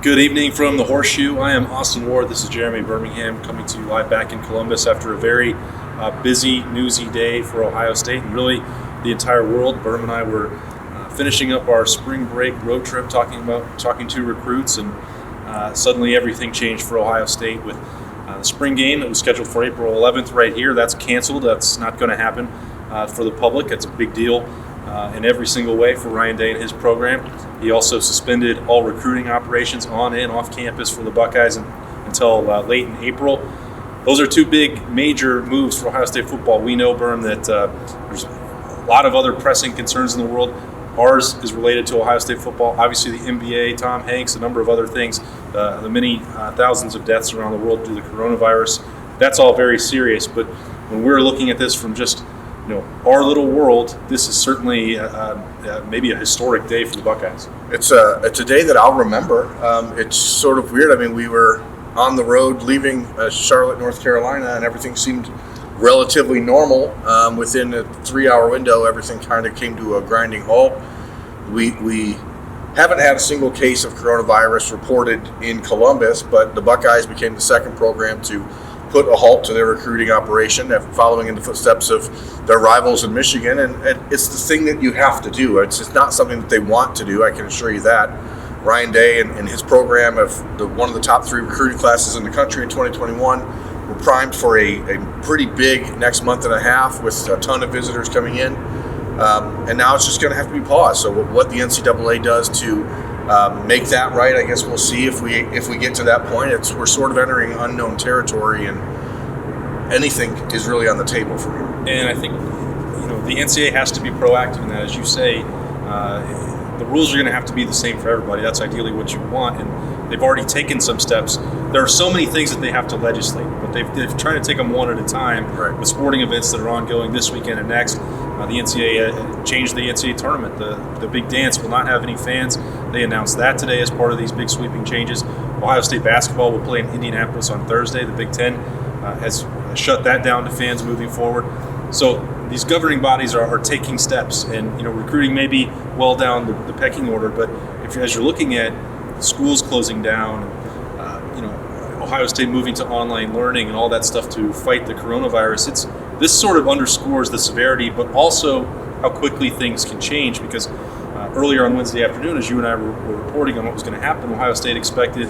Good evening from the Horseshoe. I am Austin Ward. This is Jeremy Birmingham coming to you live back in Columbus after a very busy, newsy day for Ohio State and really the entire world. Berm and I were finishing up our spring break road trip talking to recruits, and suddenly everything changed for Ohio State with the spring game that was scheduled for April 11th right here. That's canceled. That's not going to happen for the public. It's a big deal in every single way for Ryan Day and his program. He also suspended all recruiting operations on and off campus for the Buckeyes until late in April. Those are two big, major moves for Ohio State football. We know, Berm, that there's a lot of other pressing concerns in the world. Ours is related to Ohio State football. Obviously, the NBA, Tom Hanks, a number of other things, the many thousands of deaths around the world due to the coronavirus. That's all very serious. But when we're looking at this from just our little world, this is certainly maybe a historic day for the Buckeyes. It's a day that I'll remember. It's sort of weird. I mean, we were on the road leaving Charlotte, North Carolina, and everything seemed relatively normal. Within a 3-hour window, everything kind of came to a grinding halt. We haven't had a single case of coronavirus reported in Columbus, but the Buckeyes became the second program to put a halt to their recruiting operation, following in the footsteps of their rivals in Michigan. And it's the thing that you have to do. It's just not something that they want to do, I can assure you that. Ryan Day and his program of one of the top 3 recruiting classes in the country in 2021 were primed for a pretty big next month and a half with a ton of visitors coming in. And now it's just going to have to be paused. So what the NCAA does to make that right, I guess we'll see if we get to that point. We're sort of entering unknown territory, and anything is really on the table for me. And I think the NCAA has to be proactive in that, as you say. The rules are going to have to be the same for everybody. That's ideally what you want, and they've already taken some steps. There are so many things that they have to legislate, but they've tried to take them one at a time. Right. With sporting events that are ongoing this weekend and next. The NCAA changed the NCAA tournament. The big dance will not have any fans. They announced that today as part of these big sweeping changes. Ohio State basketball will play in Indianapolis on Thursday. The Big Ten has shut that down to fans moving forward. So these governing bodies are taking steps, and recruiting may be well down the pecking order, but as you're looking at schools closing down, Ohio State moving to online learning and all that stuff to fight the coronavirus, this sort of underscores the severity, but also how quickly things can change. Because earlier on Wednesday afternoon, as you and I were reporting on what was going to happen, Ohio State expected,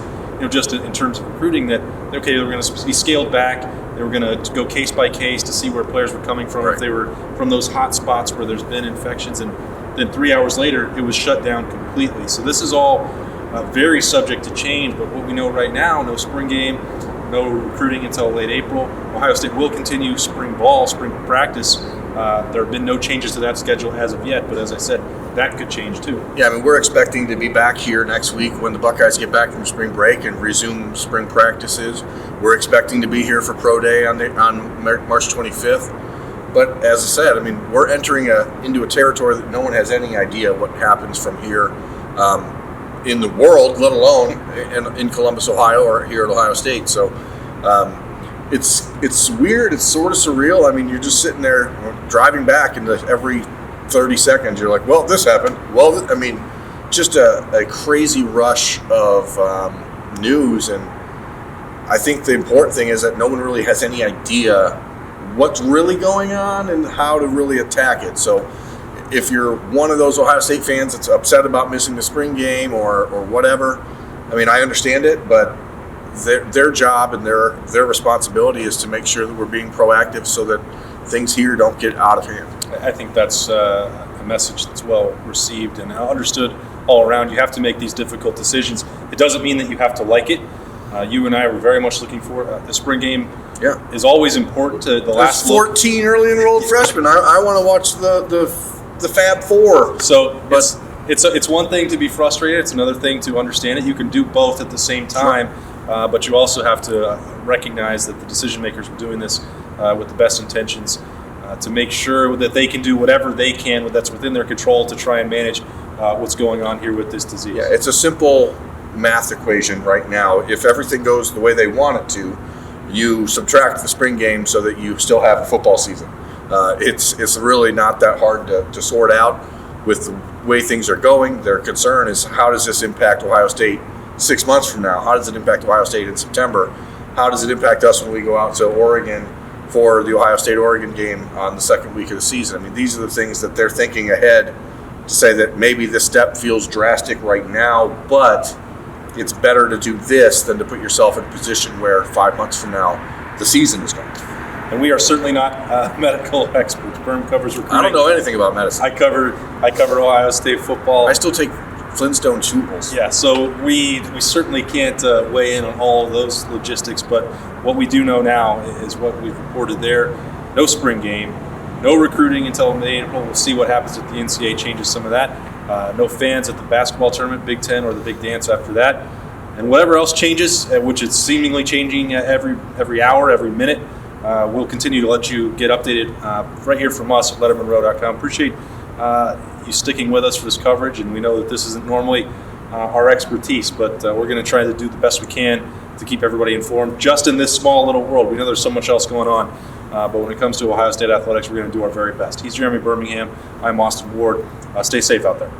just in terms of recruiting, that they were going to be scaled back. They were going to go case by case to see where players were coming from, right, if they were from those hot spots where there's been infections, and then 3 hours later it was shut down completely. So this is all very subject to change, but what we know right now, no spring game, no recruiting until late April. Ohio State will continue spring ball, spring practice. There have been no changes to that schedule as of yet, but as I said, that could change too. Yeah, I mean, we're expecting to be back here next week when the Buckeyes get back from spring break and resume spring practices. We're expecting to be here for Pro Day on March 25th. But as I said, I mean, we're entering into a territory that no one has any idea what happens from here in the world, let alone in Columbus, Ohio, or here at Ohio State. So it's weird. It's sort of surreal. I mean, you're just sitting there driving back, and every 30 seconds you're like, well, this happened. Well, I mean, just a crazy rush of news. And I think the important thing is that no one really has any idea what's really going on and how to really attack it. So if you're one of those Ohio State fans that's upset about missing the spring game or whatever, I mean, I understand it, but their job and their responsibility is to make sure that we're being proactive so that things here don't get out of hand. I think that's a message that's well received and understood all around. You have to make these difficult decisions. It doesn't mean that you have to like it. You and I were very much looking for the spring game. Yeah, is always important to the last 14 early enrolled freshmen. I want to watch the Fab Four. So it's one thing to be frustrated. It's another thing to understand it. You can do both at the same time, but you also have to recognize that the decision makers are doing this with the best intentions to make sure that they can do whatever they can that's within their control to try and manage what's going on here with this disease. Yeah, it's a simple math equation right now. If everything goes the way they want it to, you subtract the spring game so that you still have a football season. It's really not that hard to sort out with the way things are going. Their concern is, how does this impact Ohio State 6 months from now? How does it impact Ohio State in September? How does it impact us when we go out to Oregon for the Ohio State-Oregon game on the second week of the season? I mean, these are the things that they're thinking ahead to say that maybe this step feels drastic right now, but it's better to do this than to put yourself in a position where 5 months from now the season is gone. And we are certainly not medical experts. Berm covers recruiting. I don't know anything about medicine. I cover Ohio State football. I still take Flintstone chewables. Yeah, so we certainly can't weigh in on all of those logistics, but what we do know now is what we've reported there. No spring game, no recruiting until May, April. We'll see what happens if the NCAA changes some of that. No fans at the basketball tournament, Big Ten, or the Big Dance after that. And whatever else changes, which is seemingly changing every hour, every minute, we'll continue to let you get updated right here from us at lettermenrow.com. Appreciate you sticking with us for this coverage, and we know that this isn't normally our expertise, but we're going to try to do the best we can to keep everybody informed just in this small little world. We know there's so much else going on, but when it comes to Ohio State athletics, we're going to do our very best. He's Jeremy Birmingham. I'm Austin Ward. Stay safe out there.